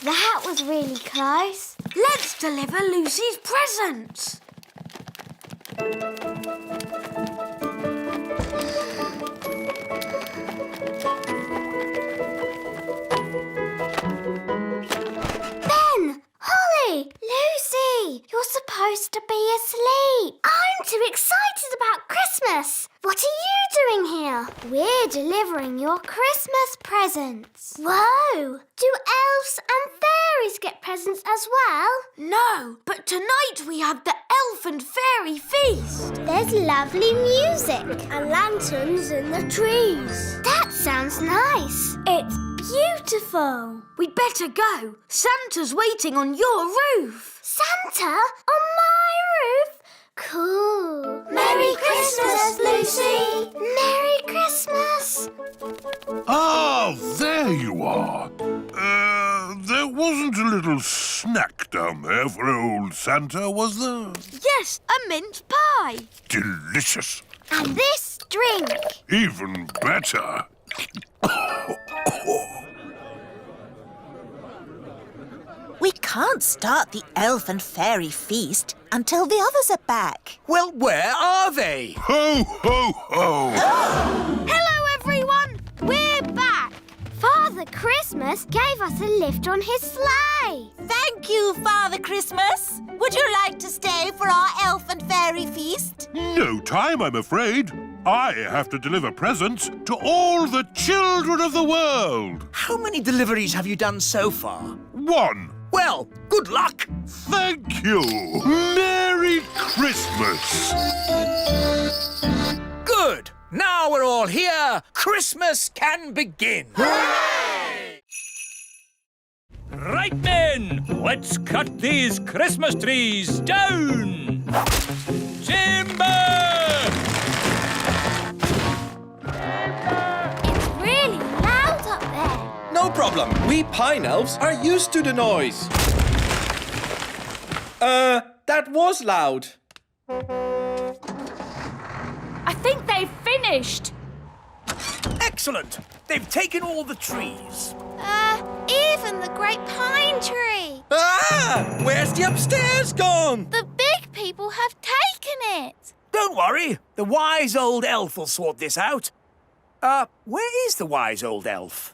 That was really close. Let's deliver Lucy's presents. Ben! Holly! Lucy! You're supposed to be asleep. I'm too excited about Christmas. What are you doing here? We're delivering your Christmas presents. Whoa! Do elves and fairies get presents as well? No, but tonight we have the elf and fairy feast. There's lovely music and lanterns in the trees. That sounds nice. It's beautiful. We'd better go. Santa's waiting on your roof. Santa on my roof? Cool. Merry Christmas, Lucy. Merry Christmas. Ah, there you are. There wasn't a little snack down there for old Santa, was there? Yes, a mince pie. Delicious. And this drink. Even better. We can't start the elf and fairy feast until the others are back. Well, where are they? Ho, ho, ho! Hello, everyone. We're back. Father Christmas gave us a lift on his sleigh. Thank you, Father Christmas. Would you like to stay for our elf and fairy feast? No time, I'm afraid. I have to deliver presents to all the children of the world. How many deliveries have you done so far? 1. Well, good luck. Thank you. Merry Christmas. Good. Now we're all here. Christmas can begin. Right, men, let's cut these Christmas trees down. Timber! It's really loud up there. No problem. We pine elves are used to the noise. That was loud. I think they've finished. Excellent. They've taken all the trees. Even the great pine tree. Ah! Where's the upstairs gone? The big people have taken it. Don't worry. The wise old elf will sort this out. Where is the wise old elf?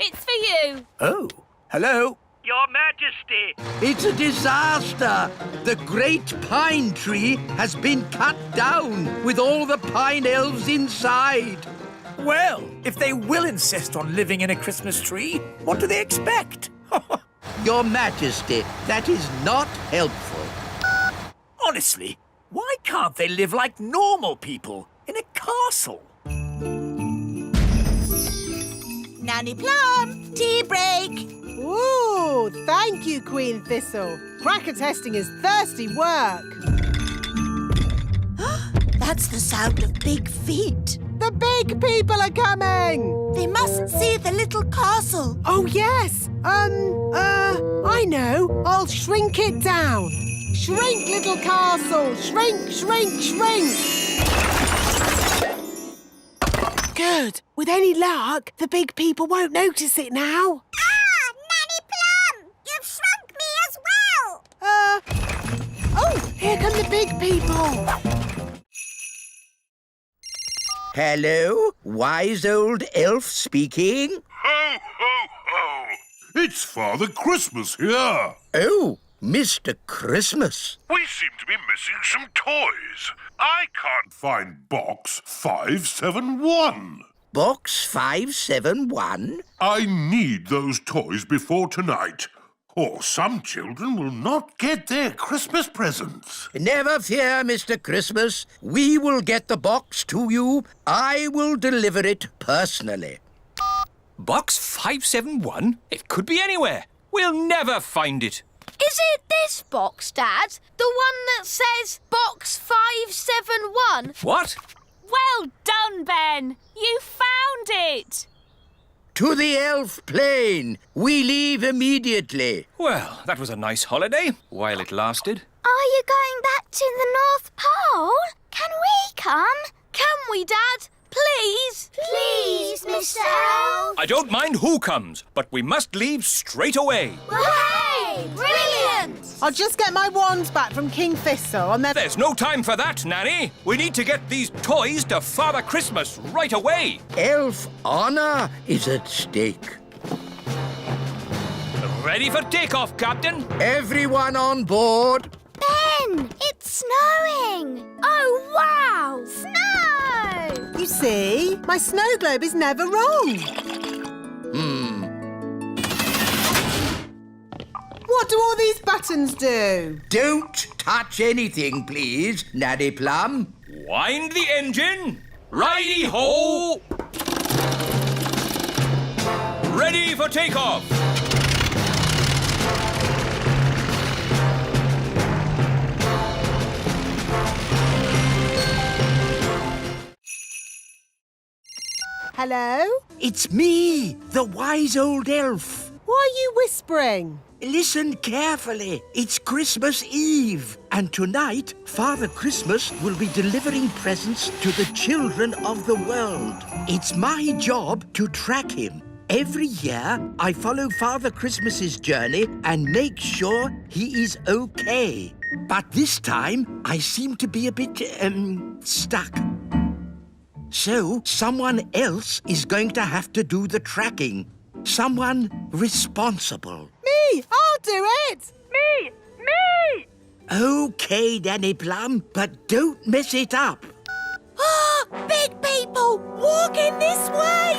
It's for you. Oh, hello. Your Majesty. It's a disaster. The great pine tree has been cut down with all the pine elves inside. Well, if they will insist on living in a Christmas tree, what do they expect? Your Majesty, that is not helpful. Honestly, why can't they live like normal people in a castle? Nanny Plum, tea break. Ooh, thank you, Queen Thistle. Cracker testing is thirsty work. That's the sound of big feet. The big people are coming. They mustn't see the little castle. Oh, yes. I know. I'll shrink it down. Shrink, little castle. Shrink, shrink, shrink. Good. With any luck, the big people won't notice it now. Ah, Nanny Plum! You've shrunk me as well. Oh, here come the big people. Hello, wise old elf speaking. Ho, ho, ho! It's Father Christmas here. Oh, Mr. Christmas. We seem to be missing some toys. I can't find box 571. Box 571? I need those toys before tonight, or some children will not get their Christmas presents. Never fear, Mr. Christmas. We will get the box to you. I will deliver it personally. Box 571? It could be anywhere. We'll never find it. Is it this box, Dad? The one that says Box 571? What? Well done, Ben. You found it. To the elf plane. We leave immediately. Well, that was a nice holiday, while it lasted. Are you going back to the North Pole? Can we come? Can we, Dad? Please? Please, Mr. Elf. I don't mind who comes, but we must leave straight away. Hooray! Brilliant! I'll just get my wands back from King Thistle and then... There's no time for that, Nanny. We need to get these toys to Father Christmas right away. Elf honor is at stake. Ready for takeoff, Captain? Everyone on board. Ben, it's snowing! Oh, wow! Snow! You see, my snow globe is never wrong. What do all these buttons do? Don't touch anything, please, Nanny Plum. Wind the engine. Righty-ho! Ready for takeoff. Hello? It's me, the wise old elf. Why are you whispering? Listen carefully. It's Christmas Eve, and tonight Father Christmas will be delivering presents to the children of the world. It's my job to track him. Every year, I follow Father Christmas's journey and make sure he is okay. But this time, I seem to be a bit, stuck. So, someone else is going to have to do the tracking. Someone responsible. Me! I'll do it! Me! Me! Okay, Danny Plum, but don't mess it up. Big people, walking this way!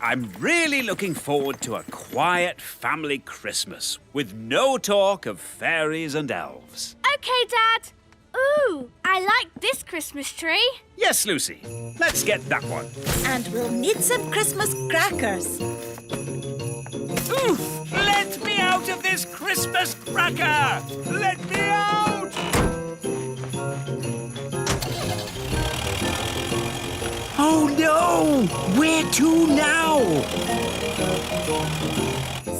I'm really looking forward to a quiet family Christmas with no talk of fairies and elves. OK, Dad. Ooh, I like this Christmas tree. Yes, Lucy. Let's get that one. And we'll need some Christmas crackers. Oof! Let me out of this Christmas cracker! Let me out! Oh no! Where to now?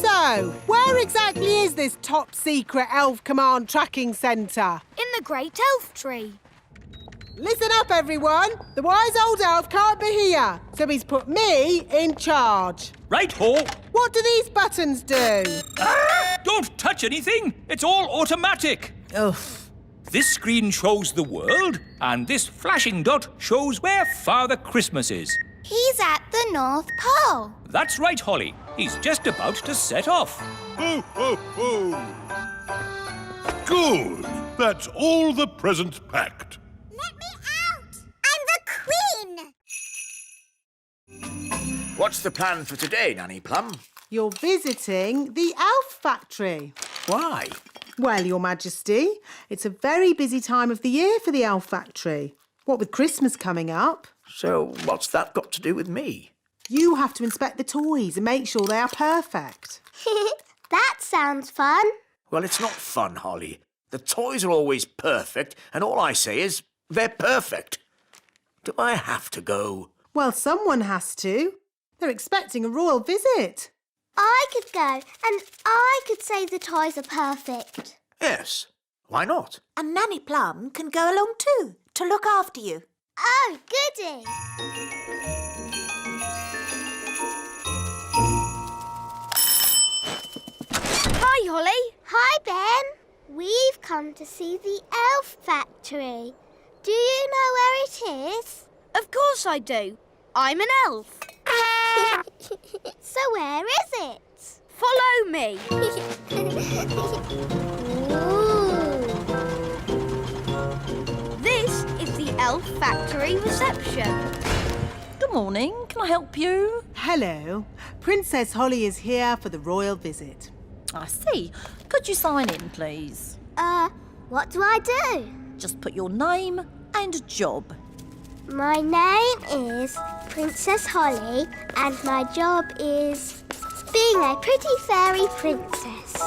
So, where exactly is this top secret elf command tracking centre? In the Great Elf Tree. Listen up, everyone. The wise old elf can't be here, so he's put me in charge. Right-ho. What do these buttons do? Don't touch anything. It's all automatic. Ugh. This screen shows the world, and this flashing dot shows where Father Christmas is. He's at the North Pole. That's right, Holly. He's just about to set off. Ho, ho, ho! Good. That's all the presents packed. Let me out! I'm the Queen! What's the plan for today, Nanny Plum? You're visiting the elf factory. Why? Well, Your Majesty, it's a very busy time of the year for the elf factory. What with Christmas coming up, So, what's that got to do with me? you have to inspect the toys and make sure they are perfect. That sounds fun. Well, it's not fun, Holly. The toys are always perfect, and all I say is, they're perfect. Do I have to go? Well, someone has to. They're expecting a royal visit. I could go and I could say the toys are perfect. Yes. Why not? And Nanny Plum can go along too, to look after you. Oh, goody. Hi, Holly. Hi, Ben. We've come to see the elf factory. Do you know where it is? Of course I do. I'm an elf. So where is it? Follow me. Ooh. This is the elf factory reception. Good morning. Can I help you? Hello. Princess Holly is here for the royal visit. I see. Could you sign in, please? What do I do? Just put your name and job. My name is Princess Holly and my job is being a pretty fairy princess.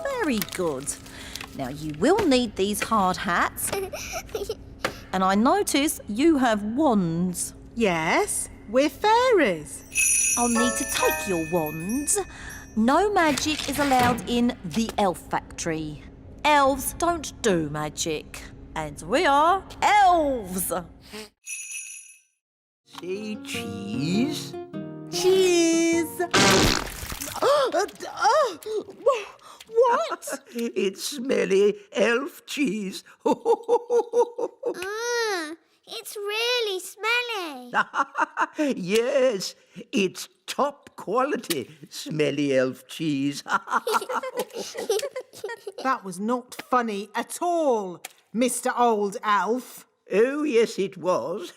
Very good. Now, you will need these hard hats. And I notice you have wands. Yes, we're fairies. I'll need to take your wands. No magic is allowed in the elf factory. Elves don't do magic. And we are elves. Say cheese. Cheese. What? It's smelly elf cheese. It's really smelly. Yes, it's top quality smelly elf cheese. That was not funny at all, Mr. Old Elf. Oh, yes, it was.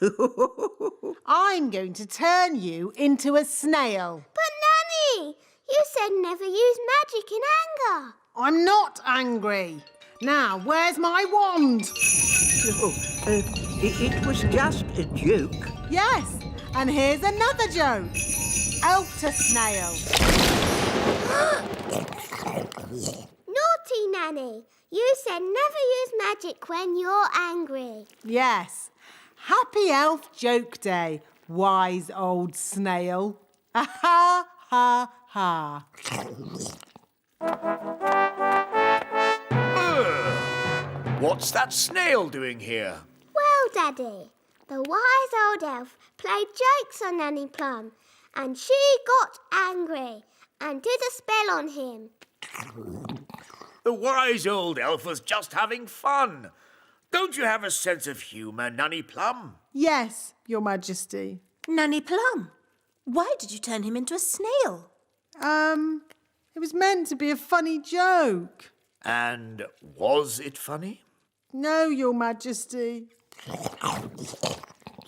I'm going to turn you into a snail. But Nanny, you said never use magic in anger. I'm not angry. Now, where's my wand? It was just a joke. Yes, and here's another joke. Elf to snail. Naughty Nanny, you said never use magic when you're angry. Yes. Happy Elf Joke Day, wise old snail. Ha ha ha. What's that snail doing here? Well, Daddy, the wise old elf played jokes on Nanny Plum, and she got angry and did a spell on him. The wise old elf was just having fun. Don't you have a sense of humour, Nanny Plum? Yes, Your Majesty. Nanny Plum, why did you turn him into a snail? It was meant to be a funny joke. And was it funny? No, Your Majesty. He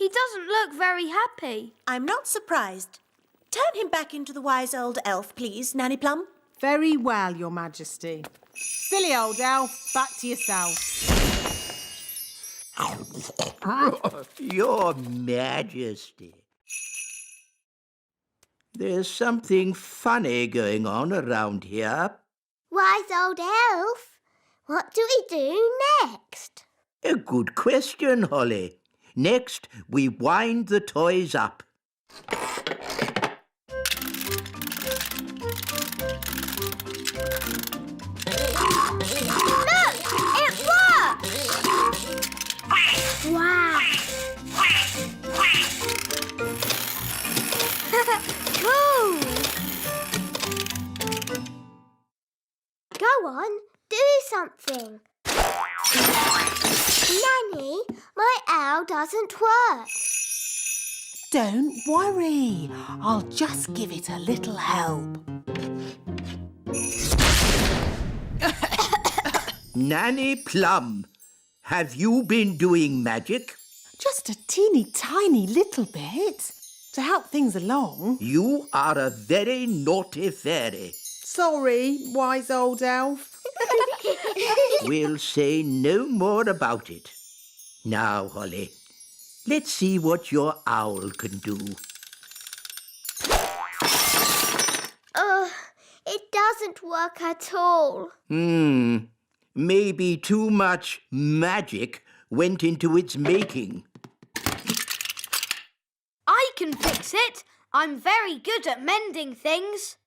doesn't look very happy. I'm not surprised. Turn him back into the wise old elf, please, Nanny Plum. Very well, Your Majesty. Silly old elf, back to yourself. Your Majesty. There's something funny going on around here. Wise old elf, what do we do next? A good question, Holly. Next, we wind the toys up. Look, it worked! Wow! Cool! Go on, do something. Nanny, my owl doesn't work. Don't worry. I'll just give it a little help. Nanny Plum, have you been doing magic? Just a teeny tiny little bit to help things along. You are a very naughty fairy. Sorry, wise old elf. We'll say no more about it. Now, Holly, let's see what your owl can do. It doesn't work at all. Maybe too much magic went into its making. I can fix it. I'm very good at mending things.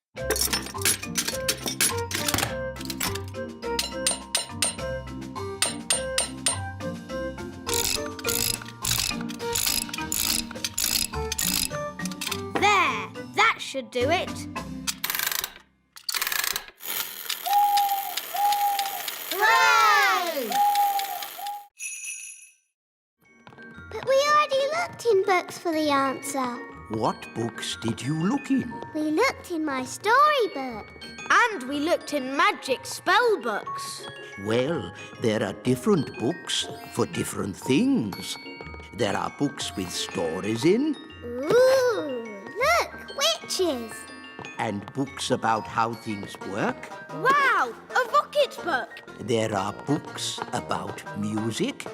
There, that should do it. Hooray! But we already looked in books for the answer. What books did you look in? We looked in my storybook. And we looked in magic spell books. Well, there are different books for different things. There are books with stories in, Ooh, look, witches. and books about how things work. Wow, a rocket book. There are books about music,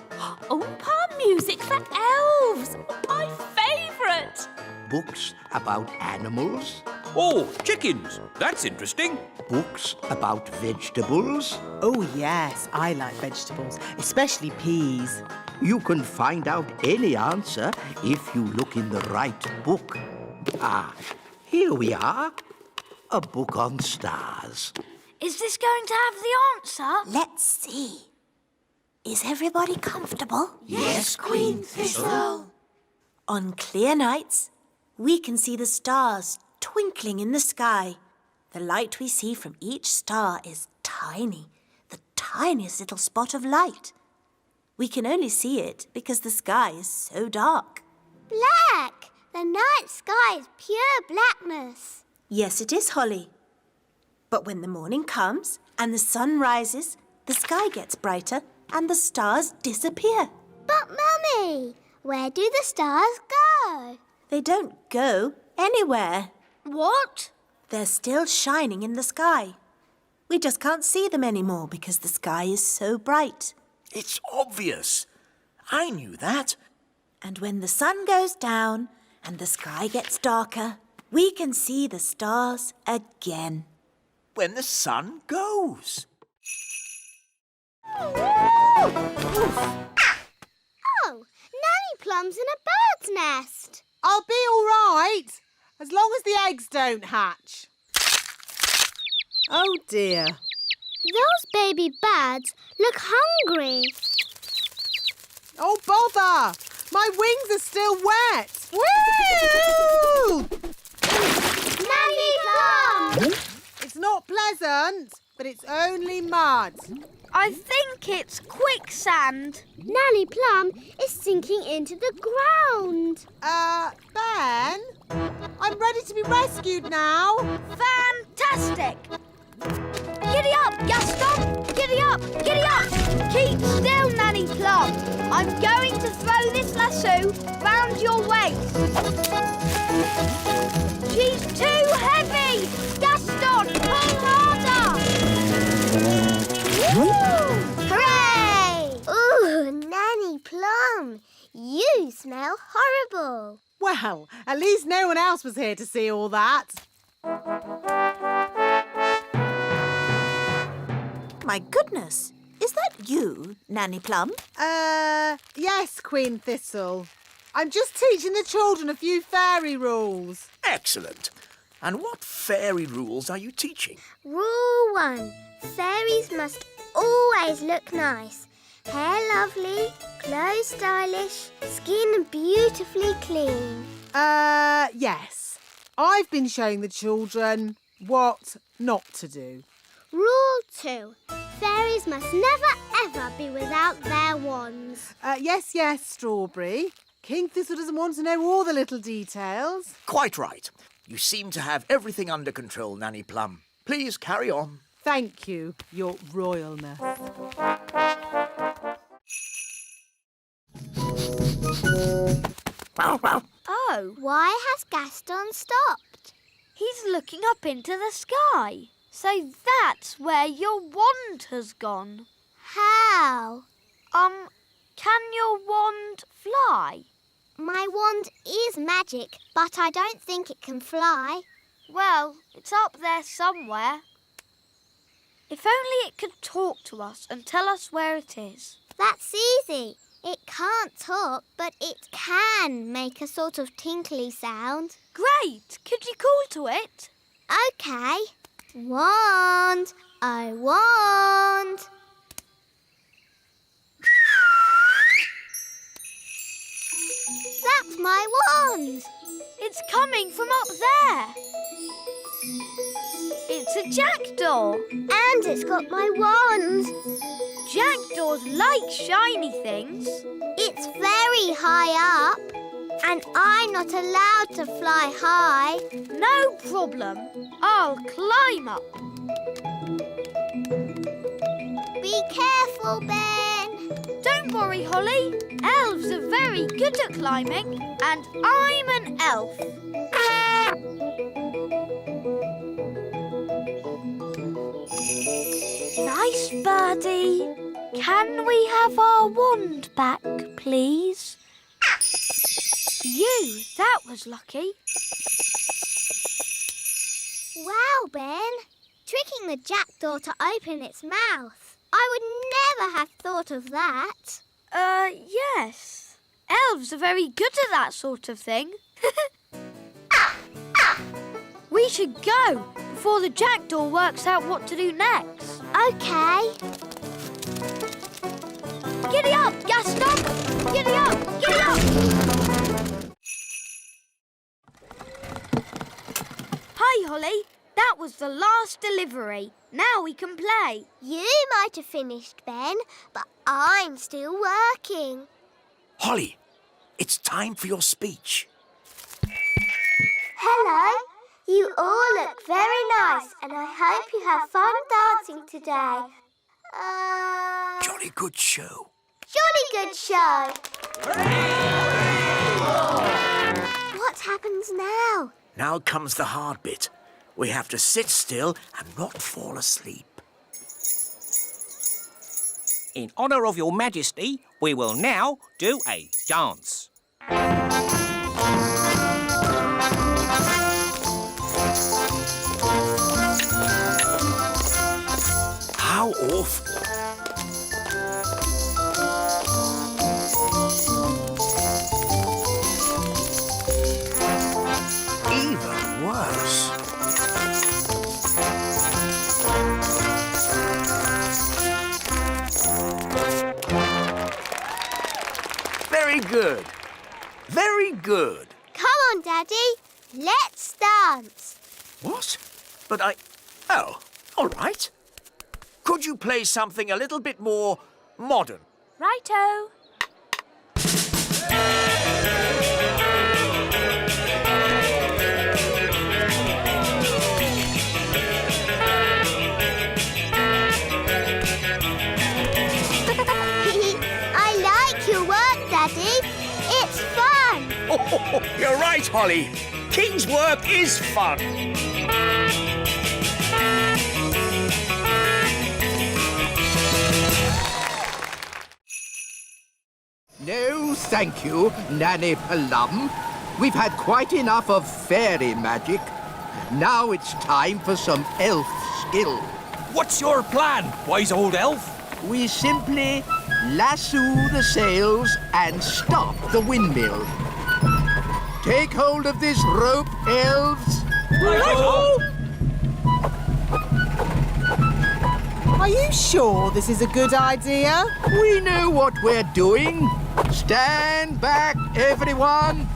Oompa music for elves! My favourite! books about animals, Oh, chickens. That's interesting. books about vegetables. Oh, yes, I like vegetables, especially peas. You can find out any answer if you look in the right book. Ah, here we are. A book on stars. Is this going to have the answer? Let's see. Is everybody comfortable? Yes, Queen Thistle. On clear nights, we can see the stars twinkling in the sky. The light we see from each star is tiny, the tiniest little spot of light. We can only see it because the sky is so dark. Black! The night sky is pure blackness. Yes, it is, Holly. But when the morning comes and the sun rises, the sky gets brighter and the stars disappear. But, Mummy, where do the stars go? They don't go anywhere. What? They're still shining in the sky. We just can't see them anymore because the sky is so bright. It's obvious. I knew that. And when the sun goes down and the sky gets darker, we can see the stars again. When the sun goes. Oh, Nanny Plum's in a bird's nest. I'll be all right, as long as the eggs don't hatch. Oh dear. Those baby birds look hungry. Oh bother! My wings are still wet. Woo! Nanny Plum! It's not pleasant, but it's only mud. I think it's quicksand. Nanny Plum is sinking into the ground. Ben? I'm ready to be rescued now. Fantastic! Giddy up, Gaston! Giddy up! Giddy up! Keep still, Nanny Plum. I'm going to throw this lasso round your waist. She's too heavy! Gaston, pull harder! Hooray! Ooh, Nanny Plum, you smell horrible. Well, at least no one else was here to see all that. My goodness, is that you, Nanny Plum? Yes, Queen Thistle. I'm just teaching the children a few fairy rules. Excellent. And what fairy rules are you teaching? Rule 1. Fairies must always look nice. Hair lovely, clothes stylish, skin beautifully clean. Yes. I've been showing the children what not to do. Rule 2. Fairies must never ever be without their wands. Yes, Strawberry. King Thistle doesn't want to know all the little details. Quite right. You seem to have everything under control, Nanny Plum. Please carry on. Thank you, Your Royalness. Oh, Why has Gaston stopped? he's looking up into the sky. So that's where your wand has gone. How? Can your wand fly? My wand is magic, but I don't think it can fly. Well, it's up there somewhere. If only it could talk to us and tell us where it is. That's easy. It can't talk, but it can make a sort of tinkly sound. Great! Could you call to it? OK. Wand, oh wand. That's my wand. It's coming from up there. It's a jackdaw. And it's got my wand. Jackdaws like shiny things. It's very high up. And I'm not allowed to fly high. No problem. I'll climb up. Be careful, Ben. Don't worry, Holly. Elves are very good at climbing, and I'm an elf. Nice birdie. Can we have our wand back, please? That was lucky. Wow, Ben. Tricking the jackdaw to open its mouth. I would never have thought of that. Yes. Elves are very good at that sort of thing. We should go before the jackdaw works out what to do next. OK. Giddy up, Gaston! Giddy up! Giddy up! Hi, Holly. That was the last delivery. Now we can play. You might have finished, Ben, but I'm still working. Holly, it's time for your speech. Hello. You all look very nice, and I hope you have fun dancing today. Jolly good show. Jolly good show. What happens now? Now comes the hard bit. We have to sit still and not fall asleep. In honour of your majesty, we will now do a dance. How awful. Even worse. Very good. Very good. Come on, Daddy. Let's dance. What? But Oh, all right. Could you play something a little bit more modern? Righto. I like your work, Daddy. It's fun. Oh, you're right, Holly. King's work is fun. No, thank you, Nanny Plum. We've had quite enough of fairy magic. Now it's time for some elf skill. What's your plan, wise old elf? We simply lasso the sails and stop the windmill. Take hold of this rope, elves. Righto! Are you sure this is a good idea? We know what we're doing. Stand back, everyone.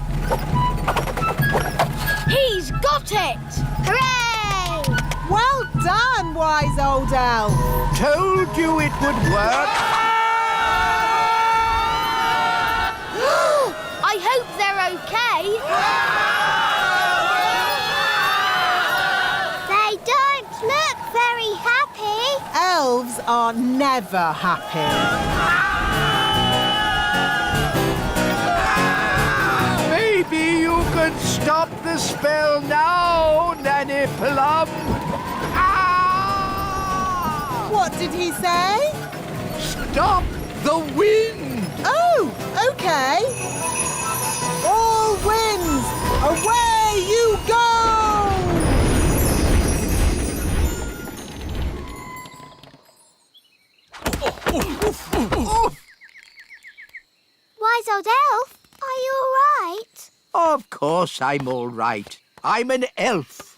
He's got it! Hooray! Well done, wise old elf. Told you it would work. I hope they're okay. They don't look very happy. Elves are never happy. Maybe you could stop the spell now, Nanny Plum. What did he say? Stop the wind. Oh, okay. All winds, away you go! Wise old elf, are you all right? Of course I'm all right. I'm an elf.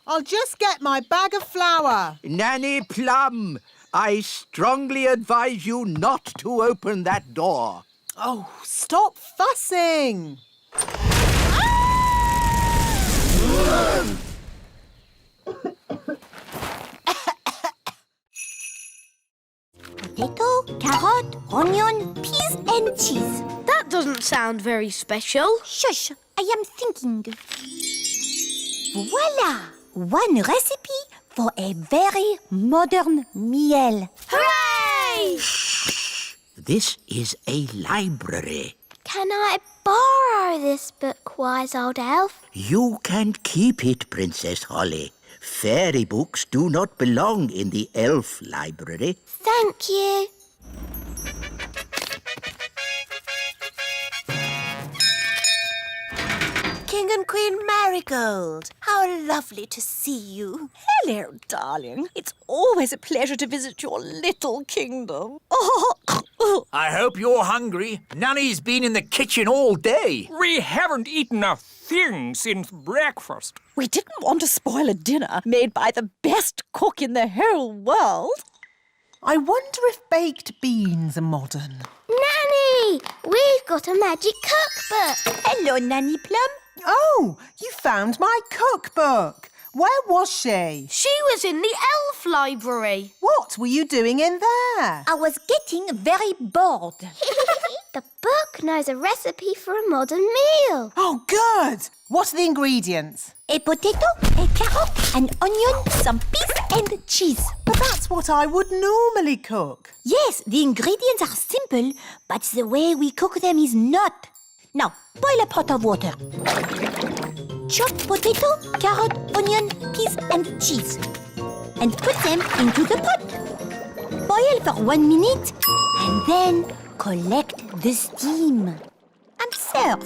I'll just get my bag of flour. Nanny Plum, I strongly advise you not to open that door. Oh, stop fussing. Potato, carrot, onion, peas and cheese. That doesn't sound very special. Shush, I am thinking. Voila! One recipe for a very modern meal. Hooray! This is a library. Can I borrow this book, wise old elf? You can keep it, Princess Holly. Fairy books do not belong in the elf library. Thank you. King and Queen Marigold, how lovely to see you. Hello, darling. It's always a pleasure to visit your little kingdom. I hope you're hungry. Nanny's been in the kitchen all day. We haven't eaten a thing since breakfast. We didn't want to spoil a dinner made by the best cook in the whole world. I wonder if baked beans are modern. Nanny, we've got a magic cookbook. Hello, Nanny Plum. Oh, you found my cookbook. Where was she? She was in the elf library. What were you doing in there? I was getting very bored. The book knows a recipe for a modern meal. Oh, good. What are the ingredients? A potato, a carrot, an onion, some peas and cheese. But that's what I would normally cook. Yes, the ingredients are simple, but the way we cook them is not. Now, boil a pot of water. Chop potato, carrot, onion, peas and cheese. And put them into the pot. Boil for 1 minute and then collect the steam. And serve.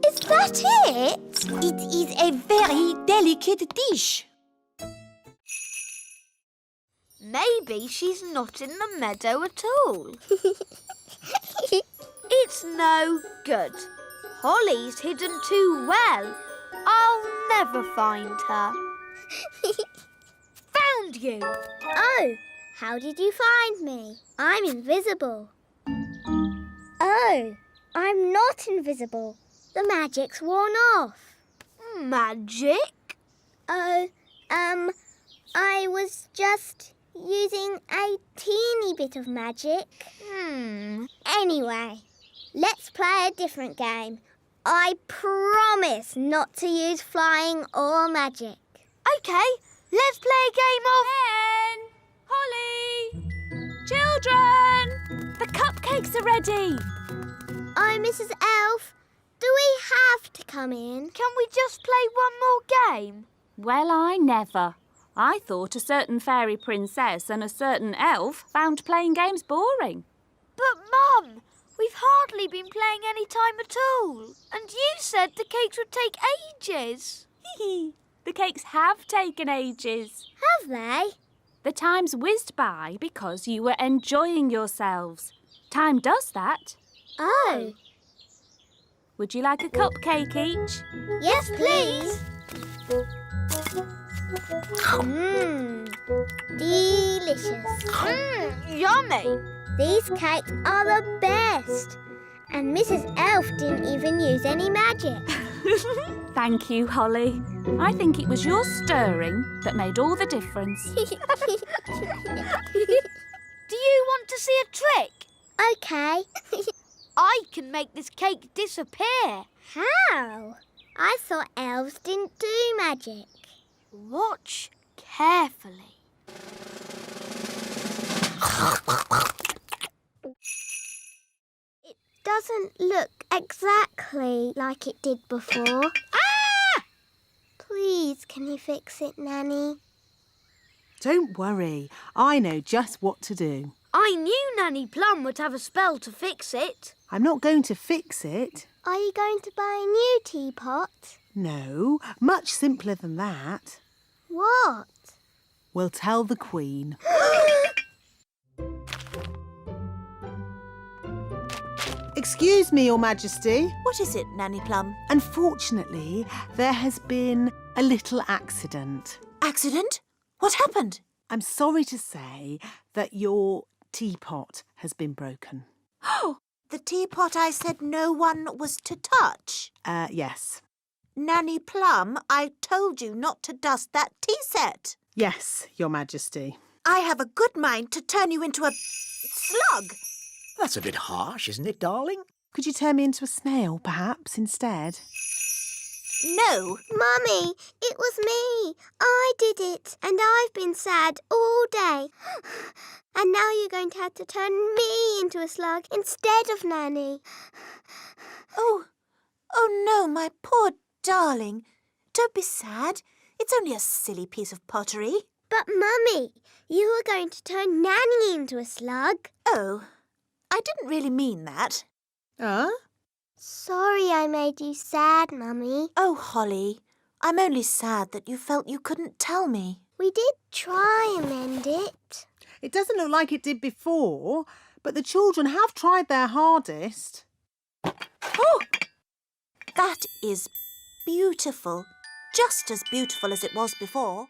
Is that it? It is a very delicate dish. Maybe she's not in the meadow at all. It's no good. Holly's hidden too well. I'll never find her. Found you! Oh, how did you find me? I'm invisible. Oh, I'm not invisible. The magic's worn off. Magic? Oh, I was just using a teeny bit of magic. Anyway, let's play a different game. I promise not to use flying or magic. OK, let's play a game of... Ben! Holly! Children! The cupcakes are ready. Oh, Mrs. Elf, do we have to come in? Can we just play one more game? Well, I never. I thought a certain fairy princess and a certain elf found playing games boring. But, Mum, we've hardly been playing any time at all. And you said the cakes would take ages. The cakes have taken ages. Have they? The time's whizzed by because you were enjoying yourselves. Time does that. Oh. Would you like a cupcake each? Yes, please. Delicious. Yummy. These cakes are the best. And Mrs. Elf didn't even use any magic. Thank you, Holly. I think it was your stirring that made all the difference. Do you want to see a trick? OK. I can make this cake disappear. How? I thought elves didn't do magic. Watch carefully. It doesn't look exactly like it did before. Ah! Please, can you fix it, Nanny? Don't worry. I know just what to do. I knew Nanny Plum would have a spell to fix it. I'm not going to fix it. Are you going to buy a new teapot? No, much simpler than that. What? We'll tell the Queen. Excuse me, Your Majesty. What is it, Nanny Plum? Unfortunately, there has been a little accident. Accident? What happened? I'm sorry to say that your teapot has been broken. Oh, the teapot I said no one was to touch? Yes. Nanny Plum, I told you not to dust that tea set. Yes, Your Majesty. I have a good mind to turn you into a slug. That's a bit harsh, isn't it, darling? Could you turn me into a snail, perhaps, instead? No. Mummy, it was me. I did it, and I've been sad all day. And now you're going to have to turn me into a slug instead of Nanny. Oh no, my poor darling. Don't be sad. It's only a silly piece of pottery. But, Mummy, you were going to turn Nanny into a slug. Oh, I didn't really mean that. Sorry I made you sad, Mummy. Oh, Holly, I'm only sad that you felt you couldn't tell me. We did try and mend it. It doesn't look like it did before, but the children have tried their hardest. Oh, that is beautiful. Just as beautiful as it was before.